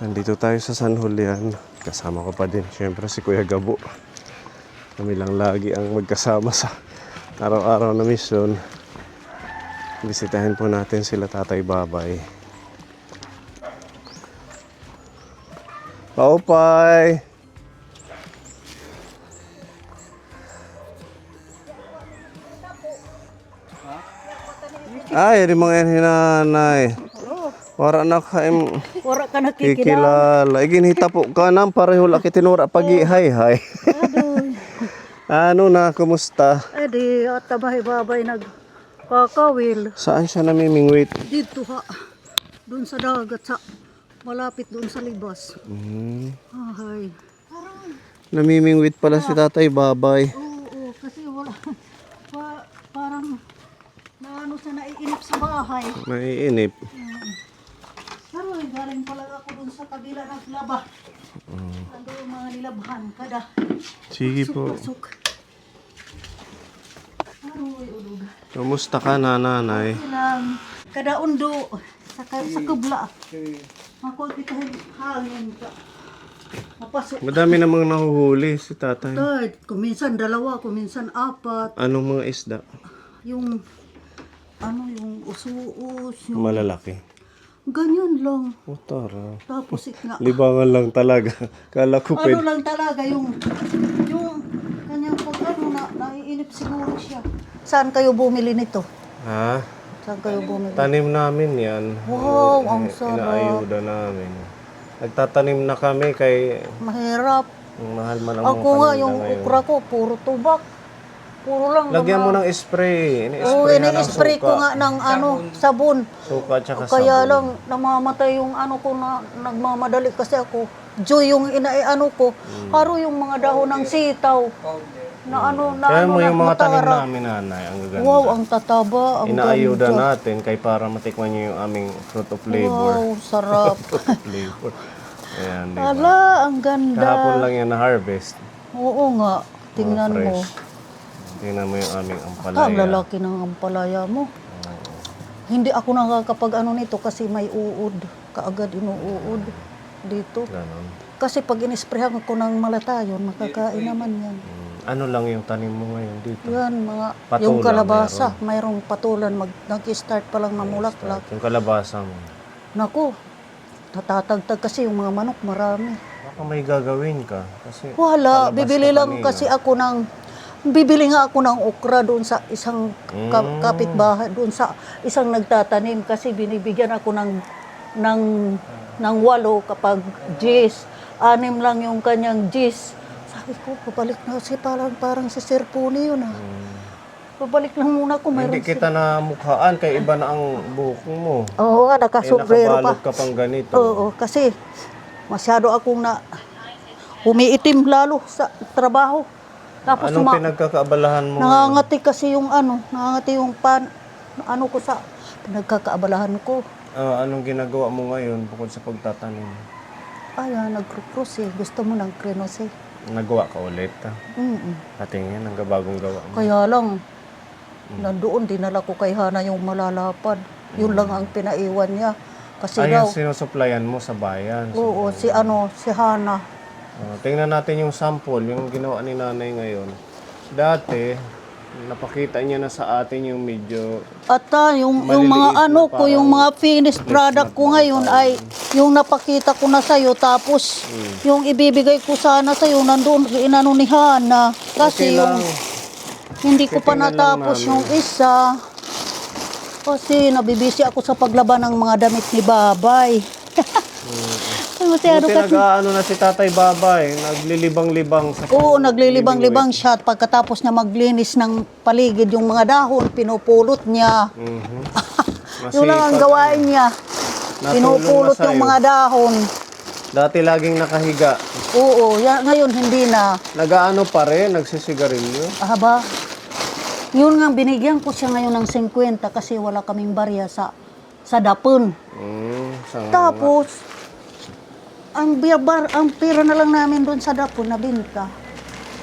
Nandito tayo sa San Julian. Kasama ko pa din, syempre, si Kuya Gabo. Kami lang lagi ang magkasama sa araw-araw na mission. Bisitahin po natin sila Tatay Babay. Paupay! Ay, di mga hinanay. Wara na kaim Wara ka nakikilala. kikilala. Iginhita po ka nang pareho laki tinura pagi hay. Adoy. Ano na, kumusta? Di atabahay-babay nagkakawil. Saan siya namimingwit? Dito ha. Doon sa dagat sa malapit doon sa libas. Ay. Namimingwit pala si Tatay Babay. Oo, kasi wala. Parang naano sa naiinip sa bahay. Naiinip. Pero galing pala ako doon sa kabila ng laba. Ando yung mga nilabhan kada. Sige po. Pasok. Aroy, ulog. Kumusta ka na, nanay? Ilang kada undo sa kubla. Ako kita hangin ka. Mapasok. Madami namang nahuhuli si tatay. Third, kuminsan dalawa, kuminsan apat. Anong mga isda? Yung yung usuos, yung Malalaki. ganyan lang. O tara. Tapos nga. Libangan lang talaga. Kala ko Ano lang talaga yung kanyang pag naiinip siguro siya. Saan kayo bumili nito? Ha? Saan kayo bumili? Tanim namin yan. Wow, ang sarap. Inaayuda namin. Nagtatanim na kami kay Mahirap. mahal man ang Ako mga nga, paninda yung ngayon. okra ko, puro tubak. Puro lang. Lagyan mo ng spray. Oo, Ini-spray na ng ini-spray suka. ko nga ng sabon. Suka at saka Kaya sabon. lang namamatay yung ko na nagmamadali kasi ako. Joy yung ko. Haro yung mga dahon ng sitaw. Na Kaya mo yung mga tanim matara. namin, nanay. Ang gaganda. Wow, ang tataba, ang Inaayuda ganda. natin kay para matikman nyo yung aming fruit of labor. Wow, sarap. Fruit of labor. Ayan, di ba? Ala, ang ganda. Kahapon lang yan na-harvest. Oo nga, tingnan mo. Fresh. Tingnan mo yung aming Ang ampalaya. lalaki ng ampalaya mo. Hindi ako nakakapag nito kasi may uod. Kaagad inuud dito. Ganon. Kasi pag inisprehan ko ng malatayon, makakain naman yan. Ano lang yung tanim mo ngayon dito? Yan, mga, Patula, yung kalabasa, mayroong patulan, nag-start pa lang mamulaklak. Yung kalabasa mo. Naku, natatagtag kasi yung mga manok, marami. Baka may gagawin ka. Kasi Wala, palabas bibili ka lang kanina. kasi ako bibili nga ako ng okra doon sa isang kapitbahay, doon sa isang nagtatanim kasi binibigyan ako ng 8 kapag gis. 6 lang yung kanyang gis. Sabi ko, pabalik na kasi parang si Sir Puni yun ah. Pabalik lang muna ako. Hindi kita na mukhaan kay iba na ang buhok mo. Oo nga, nakasombrero pa. Nakabalot ka pang ganito. Oo, kasi masyado akong umiitim lalo sa trabaho. Tapos Anong pinagkakaabalahan mo? nangangati kasi yung nangangati yung ko sa pinagkakaabalahan ko. Anong ginagawa mo ngayon bukod sa pagtatanim? Nagkrukros eh. Gusto mo ng krenos eh. Nagawa ka ulit ka? Patingin, ang bagong gawa mo. Kaya lang, nandoon dinala ko kay Hana yung malalapad. Yun lang ang pinaiwan niya. Kasi Ay, daw, yung sinusuplayan mo sa bayan. oo, si Hana. Tingnan natin yung sample, yung ginawa ni nanay ngayon. Dati, napakita niya na sa atin yung medyo... At yung Maliliit mga na ko, yung mga finished product ko ngayon ay yung napakita ko na sa'yo. Tapos, yung ibibigay ko sana sa'yo, nandun, inano ni Hana. Kasi Okay yung, lang. hindi ko pa Titingnan lang natapos namin. yung isa. Kasi nabibisi ako sa paglaban ng mga damit ni Babay. Buti nag-aano na si Tatay Babay, naglilibang-libang sa... Oo, naglilibang-libang siya. At pagkatapos niya maglinis ng paligid yung mga dahon, pinupulot niya. Yun lang ang gawain niya. Pinupulot na yung sa'yo. mga dahon. Dati laging nakahiga. Oo, ngayon hindi na. Nag-aano pa rin, nagsisigarilyo. Aba, yun nga, binigyan ko siya ngayon ng 50 kasi wala kaming barya sa dapon. Tapos, ang pera na lang namin doon sa dapon na binta,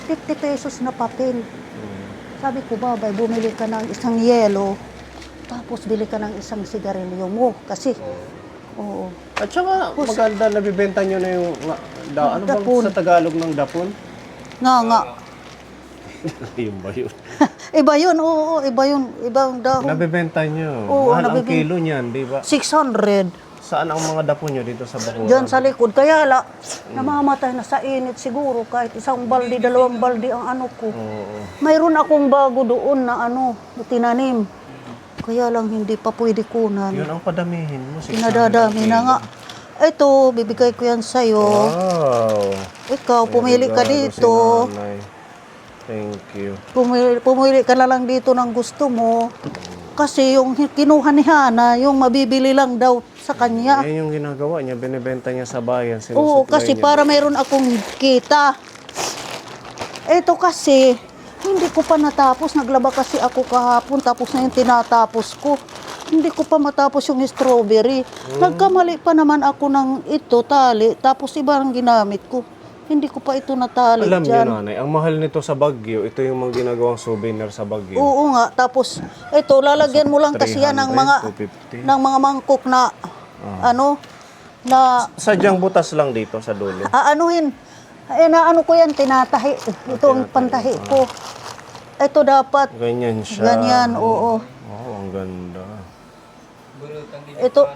50 pesos na papel. Sabi ko, Babay, bumili ka ng isang yelo. Tapos bili ka ng isang sigarilyo mo. Kasi, oo. At saka, maganda nabibenta nyo na yung, ano bang Dapon. sa Tagalog ng dapon? Nga. Yung ba yun? Iba yun, oo, iba yun. Ibang dahon. Nabibenta nyo. Oo, Mahal ang nabibenta. kilo niyan, di ba? 600. Saan ang mga dapon nyo dito sa Bacoor? Diyan sa likod. Kaya namamatay na sa init siguro. Kahit isang balde, 2 balde ang ano ko. Oo. Mayroon akong bago doon na tinanim. Kaya lang hindi pa pwede kunan. Yun ang padamihin mo. 600 Pinadadami ang na kilo. nga. Ito, bibigay ko yan sa'yo. Wow. Ikaw, pumili ka Regalo si dito. nanay. Thank you. Pumili ka na lang dito ng gusto mo. Kasi yung kinuha ni Hana, yung mabibili lang daw sa kanya. Yan yung ginagawa niya. Binibenta niya sa bayan. Oo, Sinusupply kasi niya. para mayroon akong kita. Ito kasi, hindi ko pa natapos. Naglaba kasi ako kahapon, tapos na yung tinatapos ko. Hindi ko pa matapos yung strawberry. Nagkamali pa naman ako ng tali, tapos iba ang ginamit ko. Hindi ko pa ito natali Alam niyo, dyan. nanay, ang mahal nito sa Baguio, ito yung mga ginagawang souvenir sa Baguio. Oo nga, tapos ito, lalagyan mo lang kasi yan ng 250. mga mangkok na, na Sadyang butas lang dito sa dulo. aanuhin. Naano ko yan, tinatahi. Ito ang pantahi ko. Ito dapat, Ganyan siya. ganyan, oo. Oo, ang ganda. Ito,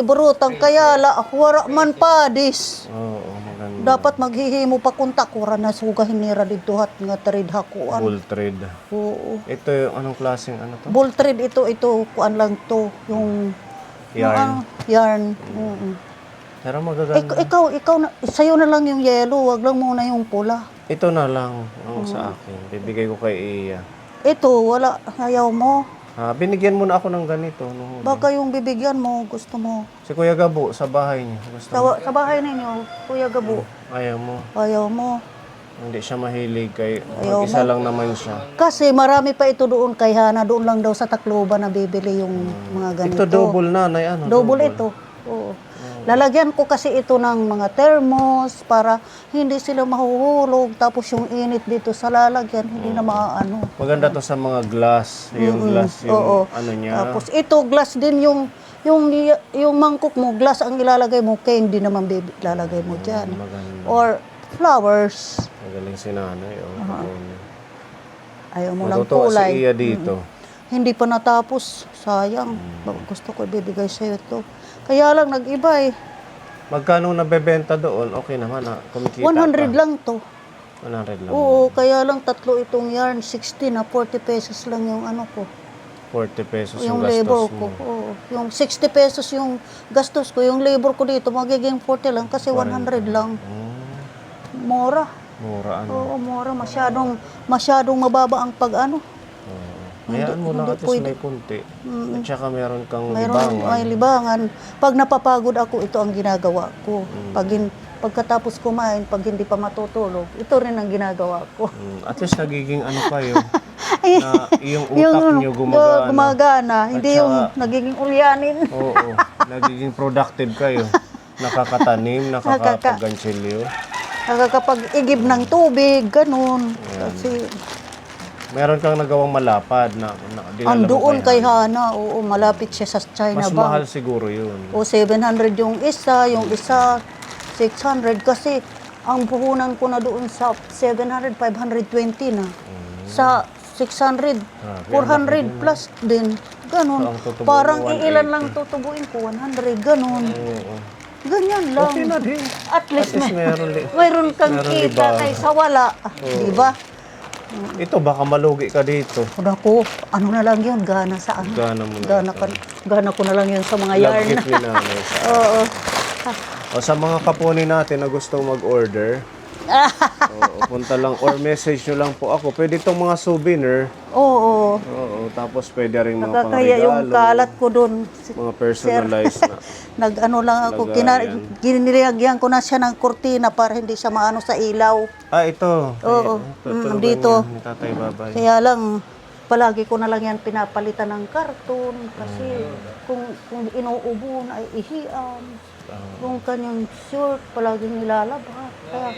burutang kaya wara man padis. Oo, maganda. Dapat maghihimo pa kunta kura na sugahin nira dito hat nga tarid hakuan. Bull thread. Oo. Ito yung anong klaseng ano to? Bull thread ito kuan lang to, yung Yarn. yarn. Oo. Pero magaganda. Ikaw na, sa'yo na lang yung yellow, wag lang muna yung pula. Ito na lang ang sa akin. Bibigay ko kay Iya. Ito, wala, ayaw mo. Binigyan mo na ako ng ganito. Nung Baka yung bibigyan mo, gusto mo. si Kuya Gabo sa bahay niya. Gusto mo? Sa bahay ninyo, Kuya Gabo, Ayaw mo. ayaw mo. Hindi siya mahilig kay Ayaw mag-isa lang naman siya. Kasi marami pa ito doon kay Hana, doon lang daw sa Tacloban na bibili yung mga ganito. Ito double na, nay, ano? Double ito. Oo. Lalagyan ko kasi ito ng mga thermos para hindi sila mahuhulog. Tapos yung init dito sa lalagyan, hindi na maaano. Maganda to sa mga glass. Yung glass, yung Oo. ano niya. Tapos ito, glass din yung mangkok mo, glass ang ilalagay mo, kaya hindi naman baby ilalagay mo dyan. Maganda. Or flowers. Magaling si nanay. Ayaw mo ng Matutuwa kulay. si Iya dito. Hindi pa natapos. Sayang. Gusto ko ibibigay sa'yo ito. Kaya lang, nag-iba eh. Magkano nabebenta doon? Okay naman ha. Kumikita 100 ka. lang to. 100 lang. Oo, kaya lang tatlo itong yarn. 60 na 40 pesos lang yung ano ko. 40 pesos yung Yung gastos labor mo. ko. Oo. Yung 60 pesos yung gastos ko. Yung labor ko dito, magiging 40 lang kasi 100 lang. Mura. Mura ano. Oo, mura. Masyadong mababa ang pag-ano. Hayaan mo lang hindi at least may kunti. At saka meron kang Mayroon libangan. may libangan. Pag napapagod ako, ito ang ginagawa ko. Pagkatapos kumain, pag hindi pa matutulog, ito rin ang ginagawa ko. At least nagiging ano kayo. Na yung utak nyo gumagana. Gumagana. Hindi saka- yung nagiging ulyanin. Oo. Nagiging productive kayo. Nakakatanim, nakakapaggansilyo. Nakakapag-igib ng tubig, ganun. Kasi Meron kang nagawang malapad na dinala mo andoon kay kay Hana, oo, malapit siya sa China Mas Bank. mahal siguro yun. O 700 yung isa 600 kasi ang puhunan ko na doon sa 700, 520 na. Sa 600, 400 plus din. Ganun. So, ang tutubuin Parang mo, iilan lang tutubuin ko, 100, ganun. Oo. Ganyan lang. Okay na din. At least, meron mayroon kang meron kita libangan. kaysa wala. Di ba? Ito, baka malugi ka dito. Ako, ano na lang yun, gana sa ano. Gana mo na. Gana ko na lang yun sa mga Love yarn. gift ni nanay. Oo. O sa mga kapuni natin na gustong mag-order, punta lang or message nyo lang po ako. Pwede itong mga souvenir. Oo. Oo, tapos pwede rin mga Nakakaya yung pangregalo. kalat ko doon. Mga personalized na. Nag-ano lang ako, Lagayan. ginilagyan ko na siya ng kurtina para hindi siya maano sa ilaw. Ito. Oo. Tutulungan Dito. yan ni Tatay Babay. Kaya lang, palagi ko na lang yan pinapalitan ng karton kasi kung inuubo na ay ihian. Yung kanyang short, palaging nilalabas. Kaya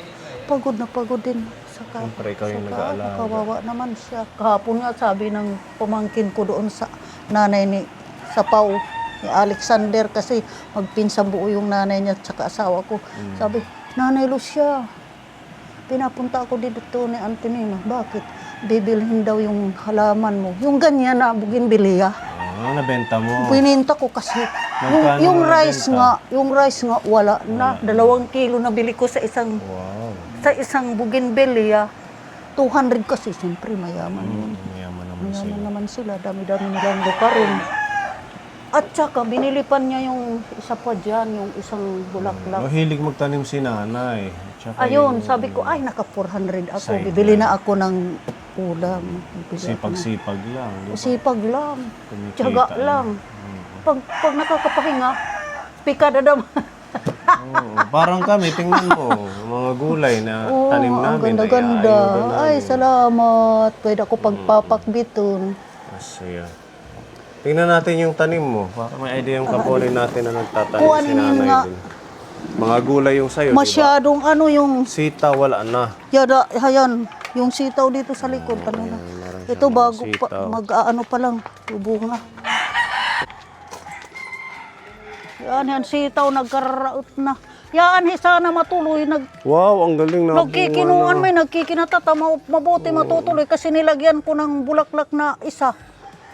pagod din. Saka, Siyempre, ikaw yung nag-aalaga. kawawa naman siya. Kahapon nga sabi ng pamangkin ko doon sa nanay ni sa Pau ni Alexander kasi magpinsang buo yung nanay niya at saka asawa ko. Sabi, Nanay Lucia, pinapunta ako dito ni Antonina. Bakit? Bibilhin daw yung halaman mo. Yung ganyan na bougainvillea. Nabenta mo. Pininta ko kasi. Magkano Yung mo rice nabenta? yung rice nga wala na. 2 kilo na bili ko sa isang bougainvillea. 200 kasi, siyempre mayaman yun. Mayaman naman Mayaman sila. naman sila. Dami-dami nilang luparin. At saka, binilipan niya yung isa pa dyan, yung isang bulaklak. Mahilig magtanim si nanay. Tsaka Ayun, yung sabi ko, ay, naka 400 ako. Side Bibili line. na ako ng ulam. Bibili ako ng- sipag-sipag lang. Di ba? Sipag lang. Kumikita Tiyaga lang. Pag nakakapahinga, pikada naman. Oo, parang kami, tingnan mo, mga gulay na Oo, tanim ang namin. ganda-ganda. ayudan Ay, namin. salamat. Pwede ako pagpapakbiton. Masaya. Tingnan natin yung tanim mo. Para may idea yung kapolay natin na nagtatanim Kuhanin si nanay nga. din. Mga gulay yung sayo, di ba? Masyadong ano yung, Sita, wala na. yada, hayan, yung sitaw dito sa likod. Ano na. meron Ito siyang bago mga pa, sitaw. mag-ano pa lang, tubo na. Yan, sitaw, nagkaraot na. Yan, sana matuloy. Wow, ang galing na. Nagkikinuan may nagkikinatata, mabuti matutuloy kasi nilagyan ko ng bulaklak na isa.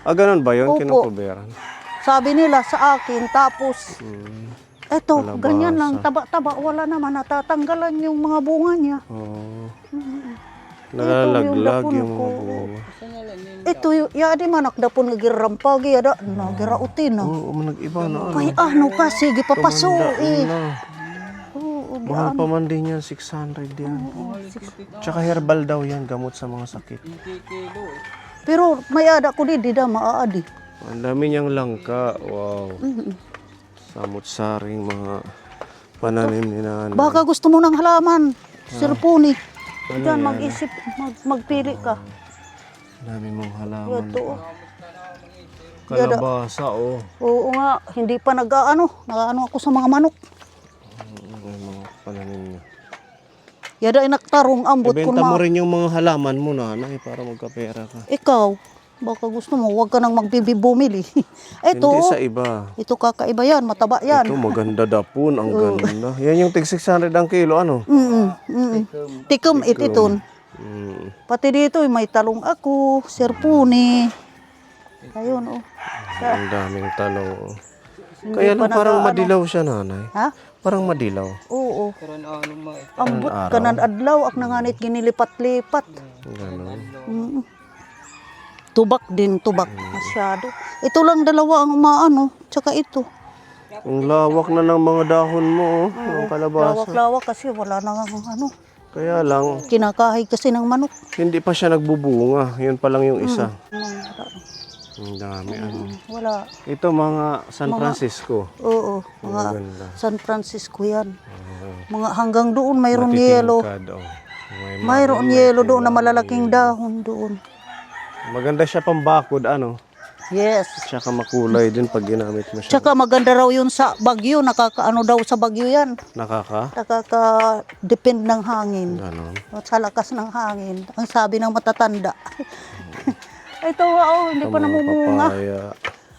ganun ba yun? Opo. Kinukuberan? Sabi nila sa akin, tapos eto, Kalabasa. ganyan lang, taba-taba, wala naman, natatanggalan yung mga bunga niya. Oo. Ito Nalalaglag yung yung dapon mga ko. bunga. Ito, yadi manak dapon nagirampagi, yada, nagirautin na. Oo, nag-iba na ano. Kay ano ka, sige, papaso eh. Na. Oo, Mahal pa man din yan, 600 yan. Tsaka herbal daw yan, gamot sa mga sakit. pero may ada ko di da maaadi. Ang dami niyang langka, wow. Samut-saring mga pananim ni nanay. Baka gusto mo ng halaman, sirpuni. Diyan, mag-isip, magpili ka. Ang dami mong halaman. Ito. Kalabasa, oh. Oo nga, hindi pa nag-ano ako sa mga manok. Ang mga pananim niya. Yada ay naktarong ambot ko Ibenta mo na. rin yung mga halaman mo, nanay, para magkapera ka. Ikaw, baka gusto mo, huwag ka nang magbibumili. Ito, Hindi sa iba. ito kakaiba yan, mataba yan. Ito, maganda dapon, ang ganda. Yan yung tig 600 ang kilo, ano? Tikom iton. Mm. Pati dito, may talong ako, sirpuni. Ayun, oh. Ang daming talong. oh. Hindi Kaya pa lang parang nag-aano. madilaw siya, nanay. Ha? Parang madilaw. Oo. Ambot ka ng adlaw, ak nanganit ginilipat-lipat. Ganon. Mm. Tubak din, tubak. Masyado. Ito lang dalawa ang umaano, tsaka ito. Ang lawak na ng mga dahon mo, oh. Ang kalabasa. Lawak-lawak kasi wala na ano. Kaya lang, Kinakahay kasi ng manok. hindi pa siya nagbubunga. Yun pa lang yung isa. Ang dami, ano. Wala. Ito mga San Francisco. Oo, mga Maganda. San Francisco yan. Mga hanggang doon mayroon yelo. Matitingkad, oh. May Mayroon yelo doon na malalaking dahon doon. Maganda siya pang bakod, ano. Yes. Tsaka makulay din pag ginamit mo siya. Tsaka maganda raw yun sa bagyo. Nakakaano daw sa bagyo yan. Nakaka-depend ng hangin. Ganon. At sa lakas ng hangin. Ang sabi ng matatanda. Ito, oh, hindi pa Mga namumunga. papaya.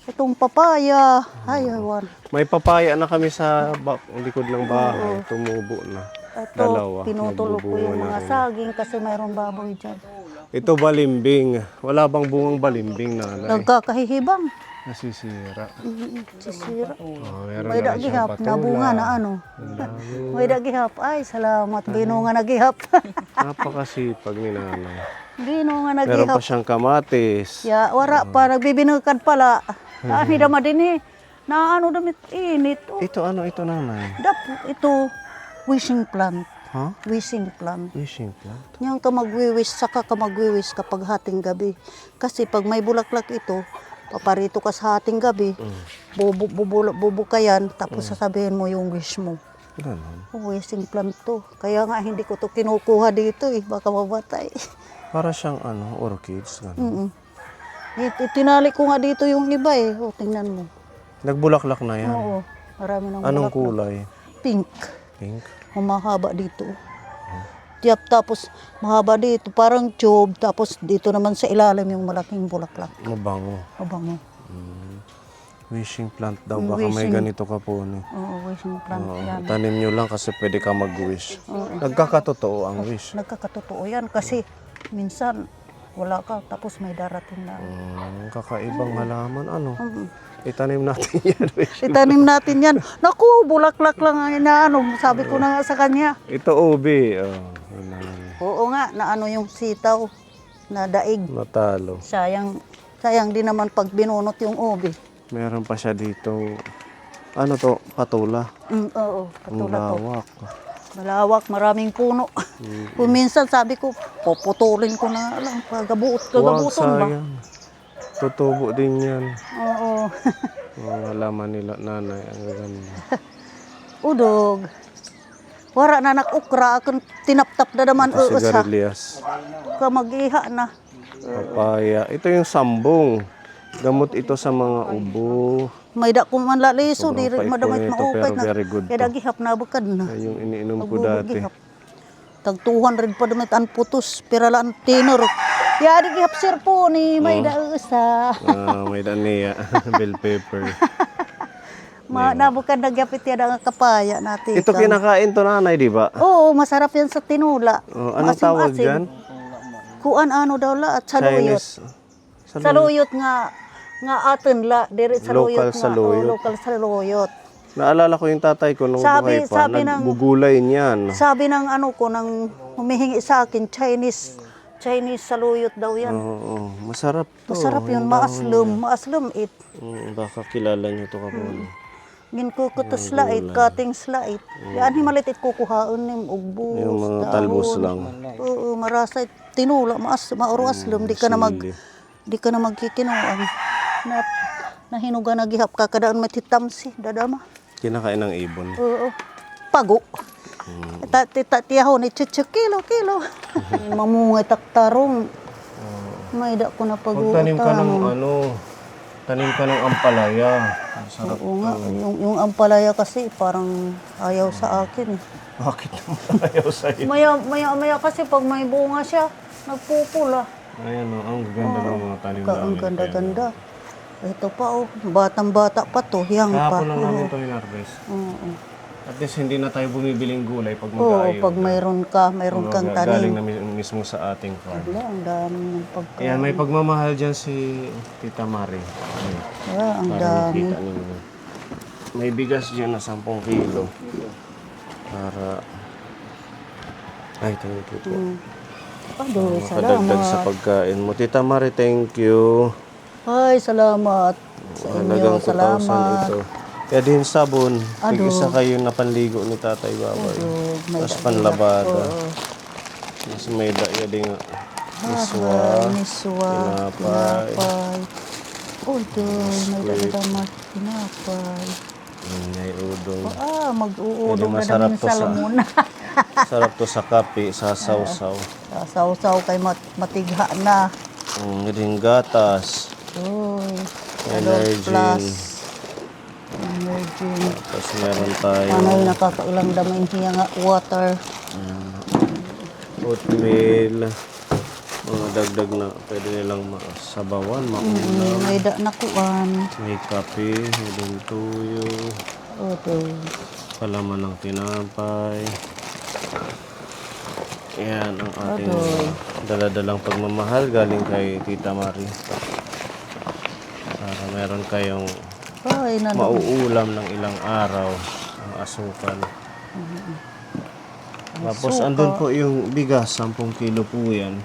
Itong papaya. Ay, ewan. May papaya na kami sa likod ng bahay. Tumubo na. Ito, Dalawa. tinutulog ko yung Nagbubunga na mga rin. saging kasi mayroong baboy dyan. Ito balimbing. Wala bang bungang balimbing, nanay? Nagkakahihibang. Nasisira. Sisira. Oh, meron May na rin siyang dagihap na bunga na ano. Ang dami. May dagihap. Ay, salamat. Binunga nagihap. Napakasipag ni nanay. Binunga Meron nagihap. pa siyang kamatis. Ya, wara pa. Nagbibinugkan pala. Ani dama din eh. Na ano damit init. Oh, Ito ano ito, nanay? ito, wishing plant. Ha? Wishing plant. Fishing plant. Yung ka magwiwish, saka ka magwiwish kapag hating gabi. Kasi pag may bulaklak ito, paparito ka sa hating gabi, bubu ka yan, tapos sasabihin mo yung wish mo. Ganon. Wishing plant to. Kaya nga hindi ko to kinukuha dito eh, baka mabatay. Para siyang ano, orchids. Ganon. Tinali ko nga dito yung iba eh. O, tingnan mo. Nagbulaklak na yan. Oo, marami ng Anong bulaklak. kulay? Pink. Pink? Humahaba dito. Tapos mahaba dito, parang tube. Tapos dito naman sa ilalim yung malaking bulaklak. Mabango. Mabango. Wishing plant daw. Baka may Wishing. ganito ka po. Oo, wishing plant yan. Tanim nyo lang kasi pwede ka mag-wish. Nagkakatotoo ang wish. Nagkakatotoo yan kasi minsan wala ka tapos may darating na. Kakaibang halaman. Ano? Itanim natin yan. Wish. Itanim natin yan. Naku, bulaklak lang ang inaano. Sabi ko na nga sa kanya. Ito ubi. Yun na lang. Oo nga, na ano yung sitaw na daig. Matalo. Sayang din naman pag binunot yung ubi. Meron pa siya dito. Ano to? Patula. Oo, Ang patulad to. lawak. Malawak, maraming puno. Kung minsan sabi ko, puputulin ko na lang. Kagabuton ba? sayang. Tutubo din yan. Oo. Ang halaman nila nanay. Ang ganda. Udog. Wara na nakukra, akong tinaptap na naman Ito uus ha. sigarilyas. Kamag-iha na. Papaya. Ito yung sambong. Gamot ito sa mga ubo. May da kung manlaliso, di Sobrang rin madamay pait po nito, maupay pero na. very good Kaya to. dagihap na bukad na. Yan yung iniinom ko dati. Magbubugihap. Tag 200 pa damit ang putos, piralaan tinor. Ya di gihap sir po ni may dausa. May daniya. Bell pepper. Nabukad na gapit yan ang kapaya natin. Ito kinakain to nanay, di ba? Oo, masarap yan sa tinula. Anong tawag dyan? Kuan ano daw la at saluyot. Chinese. Saluyot nga atin la diri saluyot Local saluyot. local saluyot. Naalala ko yung tatay ko nung buhay pa. sabi ng- Naggugulay niyan. Sabi ng ano ko nang humihingi sa akin Chinese saluyot daw yan. Oo, masarap to. Masarap yun, maaslum it. Baka kilala niyo to kapon. Ginkukutos lait, cutting slait. Yan himalitit kukuhaon nim ugbos. Yung mga talbos lang. Oo, marasay tinula, mauro aslum, di ka na magkikinuan. Na hinuga na gihap ka kadaan matitamsi, dadama. Kinakain ng ibon. Oo. Pago. Tiyaho ni chuchu kilo. Mamungay taktarong. May da ko na Pagtanim ka ng tanim ka ng ampalaya. Masarap. Oo nga, yung ampalaya kasi parang ayaw sa akin. Bakit naman ayaw sa'yo? Maya kasi pag may bunga siya, nagpupula. Ayan ang ganda ng mga tanim Ang namin. ganda-ganda. Ito pa batang-bata pa to, hiyang pa. Kahapon lang namin ito in-harvest. Oo. At least hindi na tayo bumibiling gulay pag Oo, mag-aayaw. pag mayroon kang Galing tanim. na mismo sa ating farm. Wala, ang dami ng pagkain. Ayan, may pagmamahal dyan si Tita Mari. Ayan, Ang para dami. makita ninyo. May bigas dyan na 10 kilo. Para... Ay, thank you po. Adoy, Makadagdag sa salamat. pagkain mo. Tita Mari, thank you. Ay, salamat sa inyo. Halagang 2,000 Salamat. ito. Kaya din sabon. Ado. Tig-isa kayo na panligo ni Tatay Babay. May Tapos dagdag. panlabada. Oo. Mas may daya din nga. Miswa. Miswa. tinapay. Tinapay. Udoy, may dagdagan tinapay. May udong. Mag-uudong na masarap namin to sa sa- lamuna. Sarap to sa kape, sa sausaw. Sasaw-saw kay matigha na. Ring gatas. Uy. Energy. Plus. Energy. Tapos meron tayo Panay nakakailang damay niya nga water. oatmeal. Mga dagdag na pwede nilang masabawan, maulam. May nakuan. May kape, may din tuyo. Udoy. Palaman ng tinapay. Yan ang ating daladalang pagmamahal galing kay Tita Mari. Para meron kayong Ay, mauulam ng ilang araw ang asukal. Tapos andun po yung bigas, 10 kilo po yan.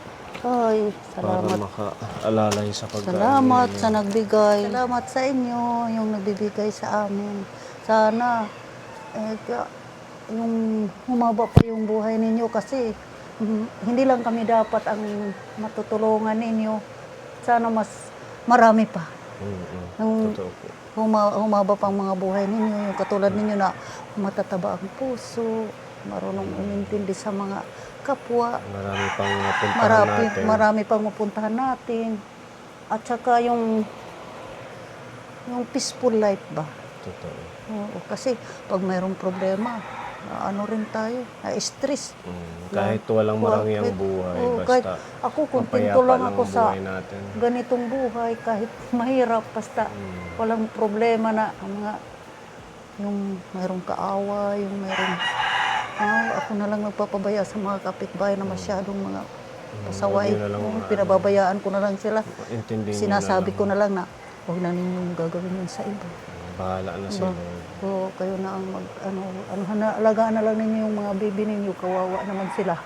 Ay, Para salamat. makaalalay sa pagkain. Salamat ninyo. sa nagbigay. Salamat sa inyo, yung nagbibigay sa amin. Sana, yung humaba pa yung buhay ninyo kasi hindi lang kami dapat ang matutulungan ninyo. Sana mas marami pa. Yung Totoo po. humaba pang mga buhay ninyo, yung katulad ninyo na matataba ang puso, marunong umintindi sa mga kapwa, Marami pang napuntahan natin. marami pang mapuntahan natin. At saka yung peaceful life ba? Totoo. Oo, kasi pag mayroong problema, ano rin tayo, na-stress. Kahit walang marangyang Kahit- buhay, oo, basta kahit ako, kontento mapayapa lang lang ako ang sa buhay natin. ganitong buhay, kahit mahirap, basta walang problema na ang mga, yung mayroong kaawa, yung mayroong, ako na lang nagpapabaya sa mga kapitbahay na masyadong mga pasaway. Huwag nyo na lang Pinababayaan ko na lang sila. intindihin nyo Sinasabi na ko na lang na, huwag na ninyong gagawin yun sa iba. lang. Bahala na sila. So, kayo na ang alagaan na lang ninyo yung mga baby ninyo, kawawa naman sila.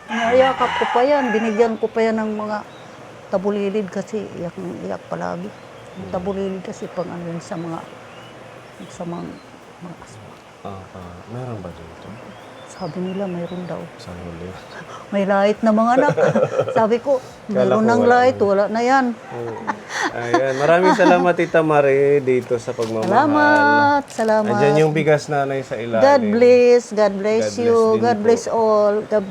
Niyayakap ko pa yan, binigyan ko pa yan ng mga tabulilid kasi iyak palagi. Yung tabulilid kasi pang ano yun sa mga Meron ba dito? sabi nila mayroon daw. Sa huli. May light na mga anak. Sabi ko, Kala mayroon ko ng wala light, wala na yan. Ayan, maraming salamat Tita Marie dito sa pagmamahal. Salamat. Andyan yung bigas nanay sa ilalim. God bless you, din God po. bless all, God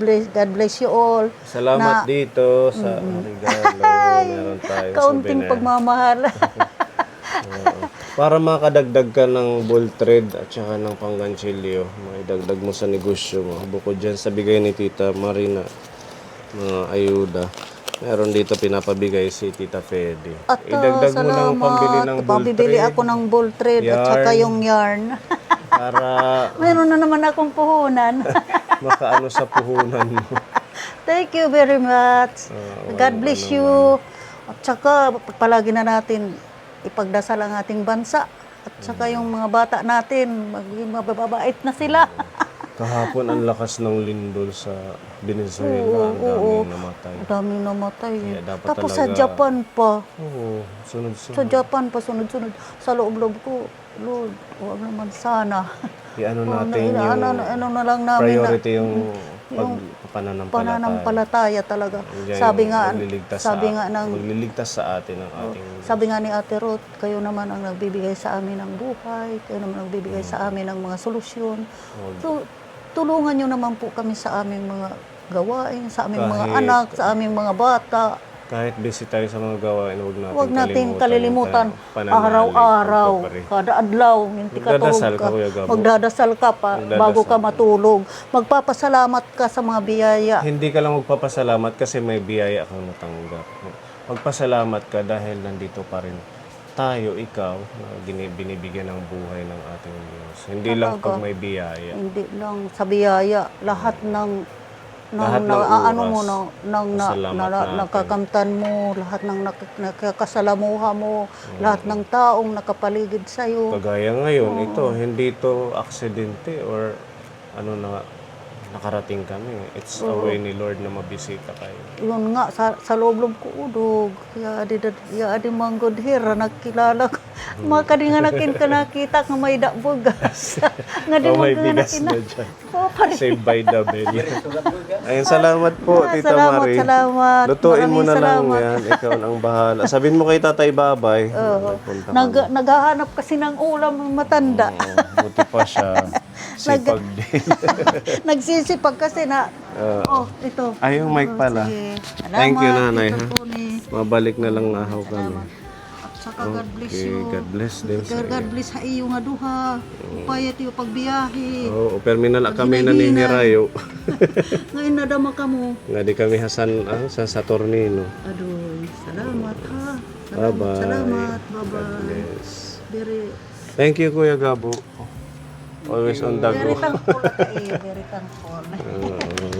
bless you all. Salamat dito sa regalo. Meron tayong Kaunting souvenir. pagmamahal. Para makadagdag ka ng ball thread at saka ng pangganchilyo, maidagdag mo sa negosyo mo. Bukod dyan sa bigay ni Tita Marina, mga ayuda. Meron dito pinapabigay si Tita Fede. At Idagdag mo ng pambili ng ball pambibili thread ako ng ball thread at saka yarn. yung yarn. para Mayroon na naman akong puhunan. makaano sa puhunan mo. Thank you very much. God bless you. At saka palagi na natin ipagdasal ang ating bansa. At saka yung mga bata natin, maging mababait na sila. Kahapon ang lakas ng lindol sa Venezuela. Ang daming namatay. Ang daming namatay. Kaya dapat Tapos sa talaga- Japan pa. Oo, sunod-sunod. Sa Japan pa, sunod-sunod. Sa loob-loob ko, Lord, huwag naman sana. I-ano natin yung ano na lang namin na, priority yung pananampalataya. pananampalataya talaga. Yan Sabi yung nga, magliligtas sa atin ang ating sabi nga ni Ate Ruth, kayo naman ang nagbibigay sa amin ng buhay, kayo naman ang nagbibigay sa amin ng mga solusyon. So, tulungan nyo naman po kami sa aming mga gawain, sa aming mga Kahit- anak, sa aming mga bata. kahit busy tayo sa mga gawain, Huwag natin kalilimutan yung pananalig, araw-araw, pagpapare. kada adlaw, minti ka Magdadasal tulog ka, Kuya Gabo. magdadasal ka pa Magdadasal bago ka ka. matulog. Magpapasalamat ka sa mga biyaya. Hindi ka lang magpapasalamat kasi may biyaya kang natanggap. Magpasalamat ka dahil nandito pa rin tayo, ikaw, na binibigyan ng buhay ng ating Diyos. Hindi lang Talaga. pag may biyaya. Hindi lang sa biyaya, lahat ng Lahat ng ano oras, mo pasalamat natin. nakakamtan mo, lahat ng nakakasalamuha mo, lahat ng taong nakapaligid sa iyo. Kagaya ngayon, ito, hindi to aksidente or ano na nakarating kami. It's a way ni Lord na mabisita kayo. Yun nga sa loob-loob ko udog. Ya adi manggod hira nakilala ko. Mga kadinganakin ka nakita nga may bugas. Nga di Oh, mo may bigas na na dyan. pare. Saved by the bell. Ayun, salamat po, Tita Salamat, Marie. salamat. Lutuin mo Maraming na lang salamat. yan. Ikaw ang bahala. Sabihin mo kay Tatay Babay. Punta ka na. Naghahanap kasi ng ulam ang matanda. Oo, buti pa siya. Sipag din. Nagsisipag kasi na, ito. Ay, yung mic pala. Sige. Thank you, Salamat, Nanay. Tito Ha? Tony. Mabalik na lang nahaw kami. At saka God bless Okay, you. God bless din sa iyo. God bless sa iyo nga duha. Upayat iyo pagbiyahe. Oo, permi na lang kami naninirayo. Ngayon nadama ka mo. Nga di kami sa Saturnino. Adoy, salamat ha. Bye-bye. Salamat. Bye-bye. Yes. Very, Thank you, Kuya Gabo. Always on the very go. thankful ka very thankful.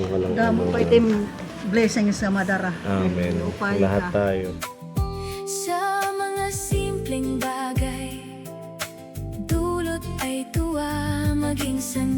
Walang Damo pa itim blessings sa madara. Amen. Upay Lahat ka. tayo. Sa mga simpleng bagay, dulot ay tuwa, maging sanay.